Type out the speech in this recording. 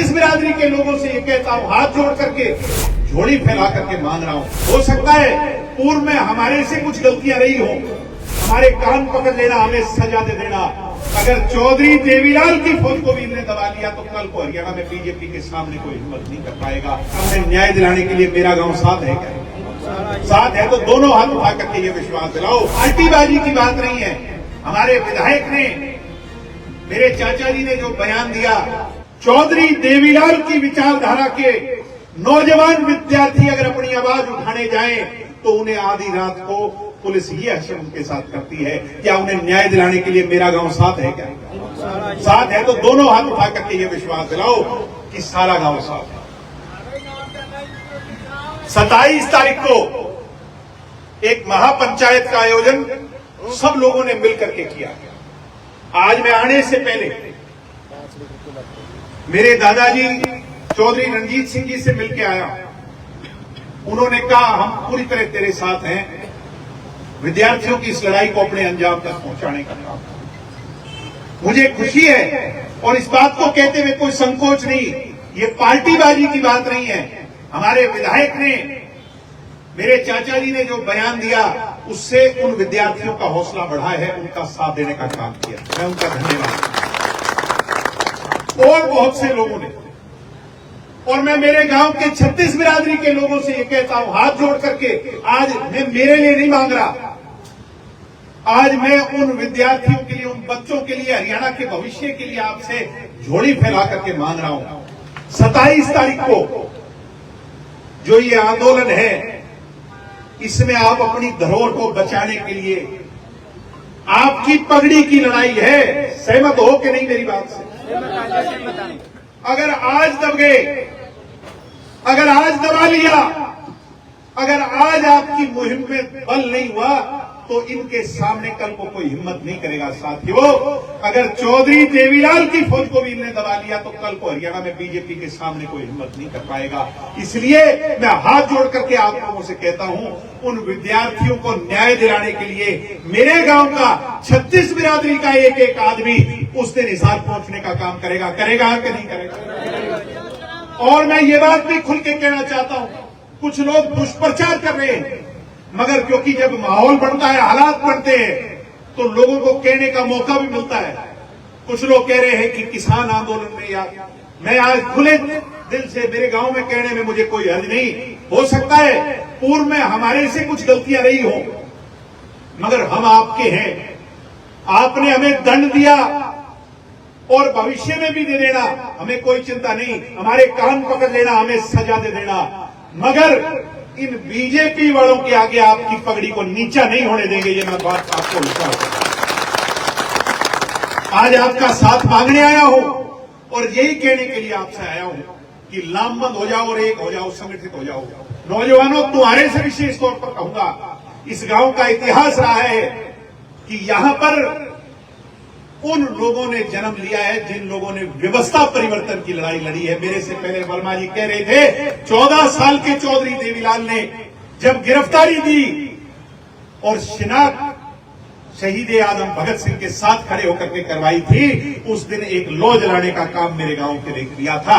36 बिरादरी के लोगों से ये कहता हूं, हाथ जोड़ करके झोली फैला करके मांग रहा हूं। हो सकता है पूर्व में हमारे से कुछ गलतियां रही हो, हमारे कान पकड़ लेना, हमें सजा दे देना। अगर चौधरी देवीलाल की फौज को भी इन्होंने दबा लिया तो कल को हरियाणा में बीजेपी के सामने कोई हिम्मत नहीं कर पाएगा। हमें न्याय दिलाने के लिए मेरा गांव साथ है क्या? साथ है तो दोनों हाथ उठा करके ये विश्वास दिलाओ। पार्टीबाजी की बात नहीं है। हमारे विधायक ने, मेरे चाचा जी ने जो बयान दिया, चौधरी देवीलाल की विचारधारा के नौजवान विद्यार्थी अगर अपनी आवाज उठाने जाएं तो उन्हें आधी रात को पुलिस ये एक्शन उनके साथ करती है। क्या उन्हें न्याय दिलाने के लिए मेरा गांव साथ है क्या? साथ है तो दोनों हाथ उठा करके ये विश्वास दिलाओ कि सारा गांव साथ है। 27 तारीख को एक महापंचायत का आयोजन सब लोगों ने मिलकर के किया। आज मैं आने से पहले मेरे दादाजी चौधरी रणजीत सिंह जी से मिलकर आया। उन्होंने कहा हम पूरी तरह तेरे साथ हैं, विद्यार्थियों की इस लड़ाई को अपने अंजाम तक पहुंचाने का काम। मुझे खुशी है और इस बात को कहते हुए कोई संकोच नहीं, ये पार्टीबाजी की बात नहीं है। हमारे विधायक ने, मेरे चाचा जी ने जो बयान दिया उससे उन विद्यार्थियों का हौसला बढ़ा है, उनका साथ देने का काम किया। मैं उनका धन्यवाद। और बहुत से लोगों ने, और मैं मेरे गांव के 36 बिरादरी के लोगों से ये कहता हूं, हाथ जोड़ करके, आज मैं मेरे लिए नहीं मांग रहा, आज मैं उन विद्यार्थियों के लिए, उन बच्चों के लिए, हरियाणा के भविष्य के लिए आपसे झोली फैला करके मांग रहा हूं। 27 तारीख को जो ये आंदोलन है, इसमें आप अपनी धरोहर को बचाने के लिए, आपकी पगड़ी की लड़ाई है। सहमत हो कि नहीं मेरी बात से? अगर आज दब गए, अगर आज दबा लिया, अगर आज आपकी मुहिम में बल नहीं हुआ तो इनके सामने कल को कोई हिम्मत नहीं करेगा। साथियों, अगर चौधरी देवीलाल की फौज को भी इन्होंने दबा लिया तो कल को हरियाणा में बीजेपी के सामने कोई हिम्मत नहीं कर पाएगा। इसलिए मैं हाथ जोड़ करके आप लोगों से कहता हूं, उन विद्यार्थियों को न्याय दिलाने के लिए मेरे गांव का 36 बिरादरी का एक एक आदमी उस दिन हिसार पहुंचने का काम करेगा। करेगा कि नहीं करेगा? और मैं ये बात भी खुल के कहना चाहता हूं, कुछ लोग दुष्प्रचार कर रहे हैं, मगर क्योंकि जब माहौल बनता है, हालात बनते हैं, तो लोगों को कहने का मौका भी मिलता है। कुछ लोग कह रहे हैं कि किसान आंदोलन में, या मैं आज खुले दिल से मेरे गांव में कहने में मुझे कोई हर्ज नहीं। हो सकता है पूर्व में हमारे से कुछ गलतियां रही हो, मगर हम आपके हैं, आपने हमें दंड दिया और भविष्य में भी दे देना, हमें कोई चिंता नहीं। हमारे कान पकड़ लेना, हमें सजा दे देना, मगर इन बीजेपी वालों के आगे आपकी पगड़ी को नीचा नहीं होने देंगे। ये मैं बात आपको विश्वास करता हूं। आज आपका साथ मांगने आया हूं और यही कहने के लिए आपसे आया हूं कि लामबंद हो जाओ और एक हो जाओ, संगठित हो जाओ। नौजवानों, तुम्हारे से विशेष तौर पर कहूंगा, इस गांव का इतिहास रहा है कि यहां पर उन लोगों ने जन्म लिया है जिन लोगों ने व्यवस्था परिवर्तन की लड़ाई लड़ी है। मेरे से पहले वर्मा जी कह रहे थे, 14 साल के चौधरी देवीलाल ने जब गिरफ्तारी दी और शिनाख्त शहीद आजम भगत सिंह के साथ खड़े होकर के करवाई थी, उस दिन एक लौ जलाने का काम मेरे गांव के लिए किया था।